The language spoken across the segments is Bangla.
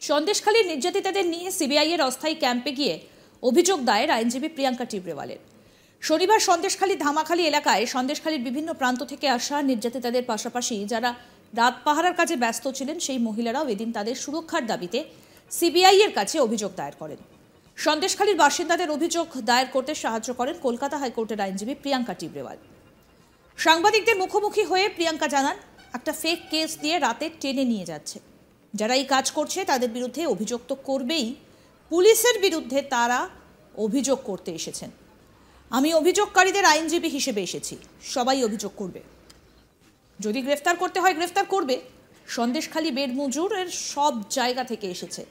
সন্দেশখালীর নির্যাতিতাদের নিয়ে সিবিআই এর অস্থায়ী ক্যাম্পে গিয়ে অভিযোগ দায়ের আইনজীবী প্রিয়াঙ্কা টিবরেওয়ালের। শনিবার সন্দেশখালী ধামাখালী এলাকায় সন্দেশখালীর বিভিন্ন প্রান্ত থেকে আসা নির্যাতিতাদের পাশাপাশি যারা রাত পাহারার কাজে ব্যস্ত ছিলেন সেই মহিলারাও এদিন তাদের সুরক্ষার দাবিতে সিবিআই এর কাছে অভিযোগ দায়ের করেন। সন্দেশখালীর বাসিন্দাদের অভিযোগ দায়ের করতে সাহায্য করেন কলকাতা হাইকোর্টের আইনজীবী প্রিয়াঙ্কা টিবরেওয়াল। সাংবাদিকদের মুখোমুখি হয়ে প্রিয়াঙ্কা জানান, একটা ফেক কেস দিয়ে রাতে টেনে নিয়ে যাচ্ছে। যারা এই কাজ করছে তাদের বিরুদ্ধে অভিযোগ তো করবেই, পুলিশের বিরুদ্ধে তারা অভিযোগ করতে এসেছেন। আমি অভিযোগকারীদের আইনজীবী হিসেবে এসেছি, সবাই অভিযোগ করবে, যদি গ্রেফতার করতে হয় গ্রেফতার করবে। সন্দেশখালী বেড মজুরের সব জায়গা থেকে এসেছে,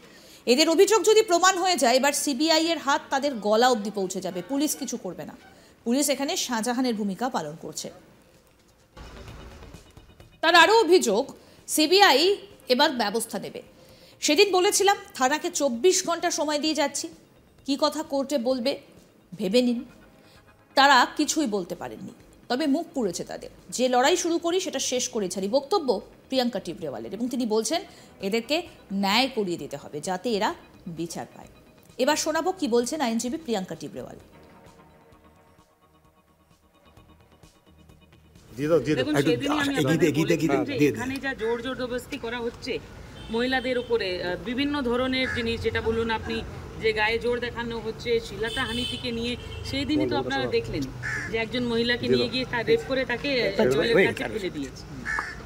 এদের অভিযোগ যদি প্রমাণ হয়ে যায় এবার সিবিআই এর হাত তাদের গলা অবধি পৌঁছে যাবে, পুলিশ কিছু করবে না। পুলিশ এখানে শাহজাহানের ভূমিকা পালন করছে। তার আরও অভিযোগ, সিবিআই এবার ব্যবস্থা নেবে। সেদিন বলেছিলাম থানাকে 24 ঘন্টা সময় দিয়ে যাচ্ছি, কি কথা কোর্টে বলবে ভেবে নিন। তারা কিছুই বলতে পারেননি, তবে মুখ পুড়েছে তাদের। যে লড়াই শুরু করি সেটা শেষ করে ছাড়ি, বক্তব্য প্রিয়াঙ্কা টিবরেওয়ালের। এবং তিনি বলছেন এদেরকে ন্যায় করিয়ে দিতে হবে যাতে এরা বিচার পায়। এবার শোনাবো কি বলছেন আইনজীবী প্রিয়াঙ্কা টিবরেওয়াল। এখানে যা জোর জবরদস্তি করা হচ্ছে মহিলাদের উপরে, বিভিন্ন ধরনের জিনিস, যেটা বলুন আপনি, যে গায়ে জোর দেখানো হচ্ছে, শ্লীলতাহানি থেকে নিয়ে, সেই দিনই তো আপনারা দেখলেন যে একজন মহিলাকে নিয়ে গিয়ে রেপ করে তাকে জলের কাছে ফেলে দিয়েছে।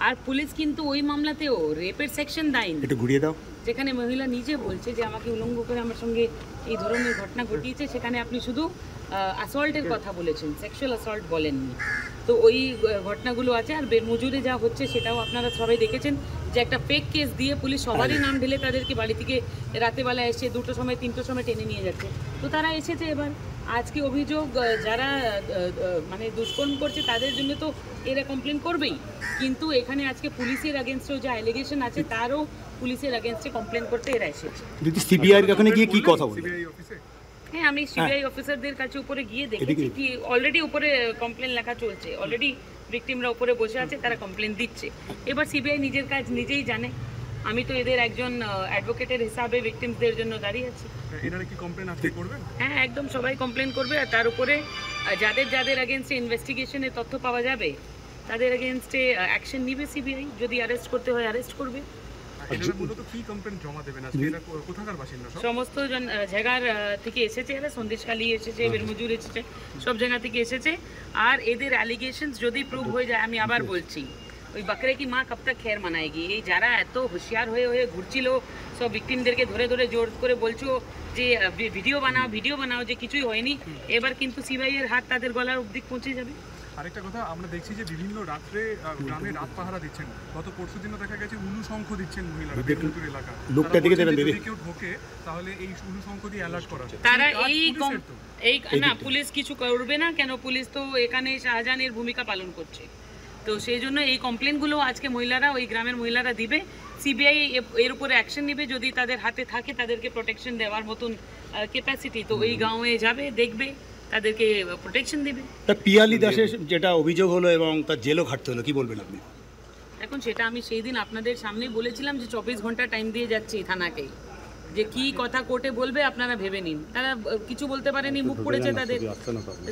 আর পুলিশ কিন্তু ওই মামলাতেও রেপের সেকশন দেয়নি, যেখানে মহিলা নিজে বলছে যে আমাকে উলঙ্গ করে আমার সঙ্গে এই ধরনের ঘটনা ঘটিয়েছে, সেখানে আপনি শুধু অ্যাসল্টের কথা বলেছেন, সেক্সুয়াল অ্যাসল্ট বলেননি। তো ওই ঘটনাগুলো আছে। আর বেমজুরে যা হচ্ছে সেটাও আপনারা সবাই দেখেছেন, যে একটা ফেক কেস দিয়ে পুলিশ সবারই নাম ঢেলে তাদেরকে বাড়ি থেকে রাতেবেলা এসে 2টোর সময় 3টোর সময় টেনে নিয়ে যাচ্ছে। তো তারা এসেছে এবার আজকে অভিযোগ, যারা মানে দুষ্কর্ম করছে তাদের জন্য তো এরা কমপ্লেন করবেই, কিন্তু এখানে আজকে পুলিশের এগেনস্টেও যা অ্যালিগেশন আছে তারও পুলিশের এগেনস্টে কমপ্লেন করতে এরা এসেছে। সিবিআই এর কাছে গিয়ে কি কথা বলবে? হ্যাঁ, আমি সিবিআই অফিসারদের কাছে উপরে গিয়ে দেখেছি কি অলরেডি উপরে কমপ্লেন লেখা চলছে, অলরেডি ভিকটিমরা উপরে বসে আছে, তারা কমপ্লেন দিচ্ছে। এবার সিবিআই নিজের কাজ নিজেই জানে, আমি তো এদের একজন অ্যাডভোকেটের হিসাবে ভিকটিমসদের জন্য দাঁড়িয়ে আছি। এনারা কি কমপ্লেন আজকে করবেন? হ্যাঁ, একদম সবাই কমপ্লেন করবে। আর তার উপরে যাদের এগেনস্টে ইনভেস্টিগেশনে তথ্য পাওয়া যাবে তাদের এগেনস্টে অ্যাকশন নিবে সিবিআই, যদি অ্যারেস্ট করতে হয় অ্যারেস্ট করবে। সমস্ত জায়গার থেকে এসেছে, এরা সন্দেশখালী এসেছে, বেলমজুর এসেছে, সব জায়গা থেকে এসেছে। আর এদের অ্যালিগেশনস যদি প্রুভ হয়ে যায়, আমি আবার বলছি, ওই বাকরে কি মা কব তক খের মানায়গি। এই যারা এত হুঁশিয়ার হয়ে ঘুরছিল, সব ভিকটিমদেরকে ধরে ধরে জোর করে বলছো যে ভিডিও বানাও, যে কিছুই হয়নি, এবার কিন্তু সিবিআই এর হাত তাদের গলার অবধি পৌঁছে যাবে। আরেকটা কথা, আমরা দেখছি যে বিভিন্ন রাত্রে গ্রামে রাত পাহারা দিচ্ছেন। গত পরশুদিনও দেখা গেছে উলু শঙ্খ দিচ্ছেন মহিলারা বেলমজুর এলাকা। লোকটা দিকে দেবেন, যদি কেউ ঢোকে তাহলে এই উলু শঙ্খ দিয়ে অ্যালার্ট করা হচ্ছে। তারা এই না, পুলিশ কিছু করবে না কেন? পুলিশ তো এখানে শাহজাহানের ভূমিকা পালন করছে। তো সেই জন্য এই কমপ্লেনগুলো আজকে মহিলারা, ওই গ্রামের মহিলারা দিবে, সিবিআই এর উপরে অ্যাকশন নেবে। যদি তাদের হাতে থাকে তাদেরকে প্রোটেকশন দেওয়ার মতন ক্যাপাসিটি, তো ওই গাঁয়ে যাবে, দেখবে, তাদেরকে প্রোটেকশন দেবে। পিয়ালি দাসের যেটা অভিযোগ হলো এবং তার জেলও খাটতে হলো, কি বলবেন আপনি? এখন সেটা আমি সেই দিন আপনাদের সামনে বলেছিলাম যে 24 ঘন্টা টাইম দিয়ে যাচ্ছি থানাকে, যে কি কথা কোর্টে বলবে আপনারা ভেবে নিন। তারা কিছু বলতে পারেনি, মুখ পড়েছে তাদের,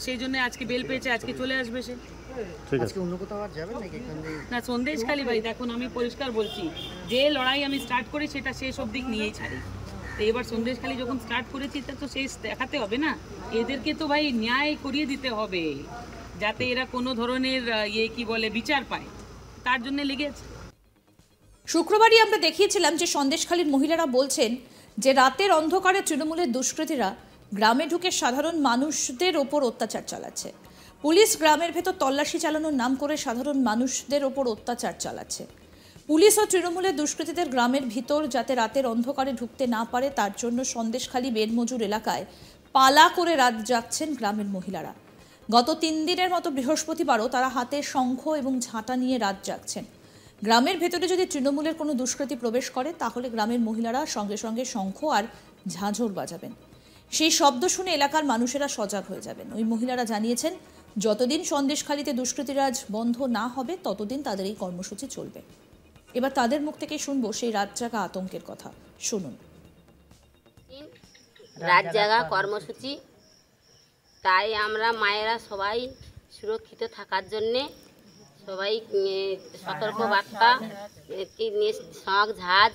সেই জন্য আজকে বেল পেয়েছে, আজকে চলে আসবে সে। না, সন্দেশখালী ভাই, দেখুন আমি পরিষ্কার বলছি, যে লড়াই আমি স্টার্ট করি সেটা শেষ অবধি নিয়েই ছাড়ি। তো এবার সন্দেশখালী যখন স্টার্ট করেছি তা তো শেষ দেখাতে হবে না, এদেরকে তো ভাই ন্যায় করিয়ে দিতে হবে, যাতে এরা কোনো ধরনের কি বলে বিচার পায়, তার জন্য লেগে আছে। শুক্রবারই আমরা দেখিয়েছিলাম যে সন্দেশখালীর মহিলারা বলছেন যে রাতের অন্ধকারে তৃণমূলের দুষ্কৃতীরা গ্রামে ঢুকে সাধারণ মানুষদের ওপর অত্যাচার চালাচ্ছে। পুলিশ গ্রামের ভেতর তল্লাশি চালানোর নাম করে সাধারণ মানুষদের ওপর অত্যাচার চালাচ্ছে। পুলিশ ও তৃণমূলের দুষ্কৃতীদের গ্রামের ভিতর যাতে রাতের অন্ধকারে ঢুকতে না পারে তার জন্য সন্দেশখালী বেলমজুর এলাকায় পালা করে রাত জাগছেন গ্রামের মহিলারা। গত 3 দিনের মতো বৃহস্পতিবারও তারা হাতে শঙ্খ এবং ঝাঁটা নিয়ে রাত জাগছেন। গ্রামের ভেতরে যদি তৃণমূলের কোনো দুষ্কৃতী প্রবেশ করে তাহলে গ্রামের মহিলারা সঙ্গে সঙ্গে শঙ্খ আর ঝাঁঝর বাজাবেন। সেই শব্দ শুনে এলাকার মানুষেরা সজাগ হয়ে যাবেন। ওই মহিলারা জানিয়েছেন যতদিন সন্দেশখালীতে দুষ্কৃতীরাজ বন্ধ না হবে ততদিন তাদের এই কর্মসূচি চলবে। এবার তাদের মুখ থেকে শুনবো সেই রাত জাগা আতঙ্কের কথা। শুনুন। রাত জাগা কর্মসূচি, তাই আমরা মায়েরা সবাই সুরক্ষিত থাকার জন্যে সবাই সতর্ক বার্তা শখ ঝাঁজ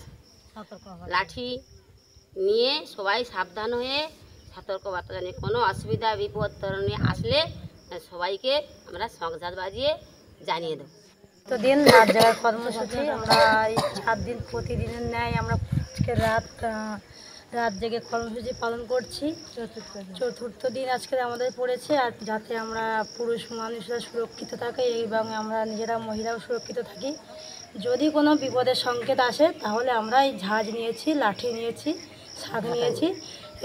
লাঠি নিয়ে সবাই সাবধান হয়ে সতর্ক বার্তা জানিয়ে কোনো অসুবিধা বিপদ তরণে আসলে সবাইকে আমরা শখ ঝাঁজ বাজিয়ে জানিয়ে দেবো। তো দিন রাত জাগার কর্মসূচি আমরা এই 4 দিন প্রতিদিনের ন্যায় আমরা আজকে রাত জেগে কর্মসূচি পালন করছি। চতুর্থ দিন আজকে আমাদের পড়েছে, আর যাতে আমরা পুরুষ মানুষরা সুরক্ষিত থাকে এবং আমরা নিজেরা মহিলাও সুরক্ষিত থাকি। যদি কোনো বিপদের সংকেত আসে তাহলে আমরা এই ঝাঁজ নিয়েছি, লাঠি নিয়েছি, শাক নিয়েছি,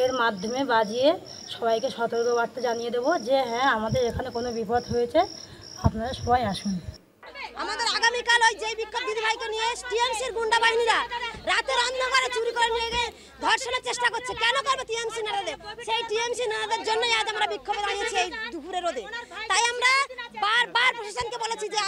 এর মাধ্যমে বাজিয়ে সবাইকে সতর্ক বার্তা জানিয়ে দেবো যে হ্যাঁ আমাদের এখানে কোনো বিপদ হয়েছে, আপনারা সবাই আসুন। আমাদের আগামীকাল ওই যে বিক্ষোভ দিদিভাইকে নিয়ে টিএমসির গুন্ডা বাহিনীরা রাতের অন্ধকারে চুরি করে নিয়ে গিয়ে ধর্ষণের চেষ্টা করছে। কেন করবে টিএমসি নেতাদের? সেই টিএমসি নেতাদের জন্যই আজ আমরা বিক্ষোভে দাঁড়িয়েছি এই দুপুরে রোদে। তাই আমরা বারবার প্রশাসনকে বলেছি যে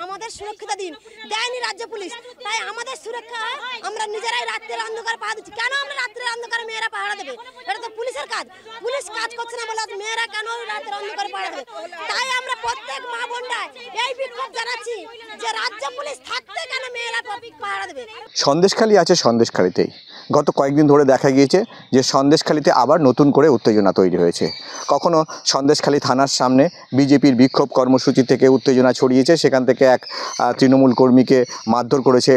আমাদের সুরক্ষিত দিন দেয়নি রাজ্য পুলিশ, তাই আমাদের সুরক্ষা আমরা নিজেরাই রাত্রের অন্ধকারে পাহারা দিচ্ছি। কেন আমরা রাত্রের অন্ধকারে মেয়েরা পাহারা দেবে? এটা তো পুলিশের কাজ, পুলিশ কাজ করছে না বলে মেয়েরা কেন রাতের অন্ধকারে পাহারা দেবে? তাই আমরা প্রত্যেক মা বোনরা এই বিক্ষোভ জানাচ্ছি যে রাজ্য পুলিশ থাকতে কেন মেয়েরা পাহারা দেবে। সন্দেশখালী আছে সন্দেশখালীতেই। গত কয়েকদিন ধরে দেখা গিয়েছে যে সন্দেশখালীতে আবার নতুন করে উত্তেজনা তৈরি হয়েছে। কখনো সন্দেশখালী থানার সামনে বিজেপির বিক্ষোভ কর্মসূচি থেকে উত্তেজনা ছড়িয়েছে, সেখান থেকে এক তৃণমূল কর্মীকে মারধর করেছে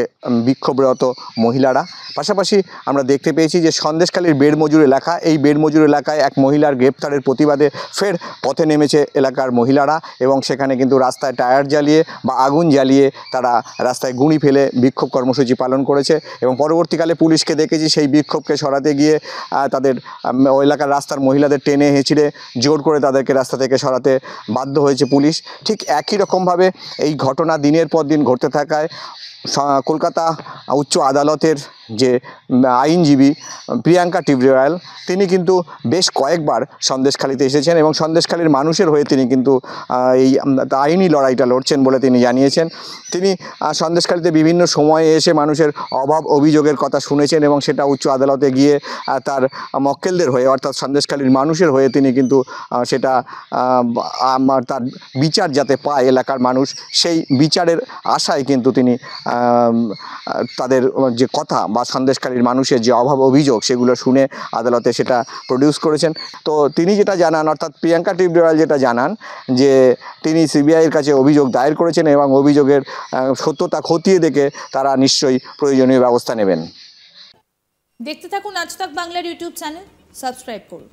বিক্ষোভরত মহিলারা। পাশাপাশি আমরা দেখতে পেয়েছি যে সন্দেশখালীর বেড়মজুর এলাকা, এই বেড়মজুর এলাকায় এক মহিলার গ্রেপ্তারের প্রতিবাদে ফের পথে নেমেছে এলাকার মহিলারা এবং সেখানে কিন্তু রাস্তায় টায়ার জ্বালিয়ে বা আগুন জ্বালিয়ে তারা রাস্তায় গুঁড়ি ফেলে বিক্ষোভ কর্মসূচি পালন করেছে এবং পরবর্তীকালে পুলিশকে দেখেছি সেই বিক্ষোভকে সরাতে গিয়ে তাদের এলাকার রাস্তার মহিলাদের টেনে হেঁচড়ে জোর করে তাদেরকে রাস্তা থেকে সরাতে বাধ্য হয়েছে পুলিশ। ঠিক একই রকমভাবে এই ঘটনা দিনের পর দিন ঘটতে থাকায় কলকাতা উচ্চ আদালতের যে আইনজীবী প্রিয়াঙ্কা টিব্রিওয়াল, তিনি কিন্তু বেশ কয়েকবার সন্দেশখালীতে এসেছেন এবং সন্দেশখালীর মানুষের হয়ে তিনি কিন্তু এই আইনি লড়াইটা লড়ছেন বলে তিনি জানিয়েছেন। তিনি সন্দেশখালীতে বিভিন্ন সময়ে এসে মানুষের অভাব অভিযোগের কথা শুনেছেন এবং সেটা উচ্চ আদালতে গিয়ে তার মক্কেলদের হয়ে অর্থাৎ সন্দেশখালীর মানুষের হয়ে তিনি কিন্তু সেটা তার বিচার যাতে পায় এলাকার মানুষ, সেই বিচারের আশায় কিন্তু তিনি তাদের যে কথা বা সন্দেশখালীর মানুষের যে অভাব অভিযোগ সেগুলো শুনে আদালতে সেটা প্রডিউস করেছেন। তো তিনি যেটা জানান, অর্থাৎ প্রিয়াঙ্কা টিব্রিওয়াল যেটা জানান, যে তিনি সিবিআইয়ের কাছে অভিযোগ দায়ের করেছেন এবং অভিযোগের সত্যতা খতিয়ে দেখে তারা নিশ্চয়ই প্রয়োজনীয় ব্যবস্থা নেবেন। দেখতে থাকুন আজ তাক বাংলার ইউটিউব চ্যানেল, সাবস্ক্রাইব করুন।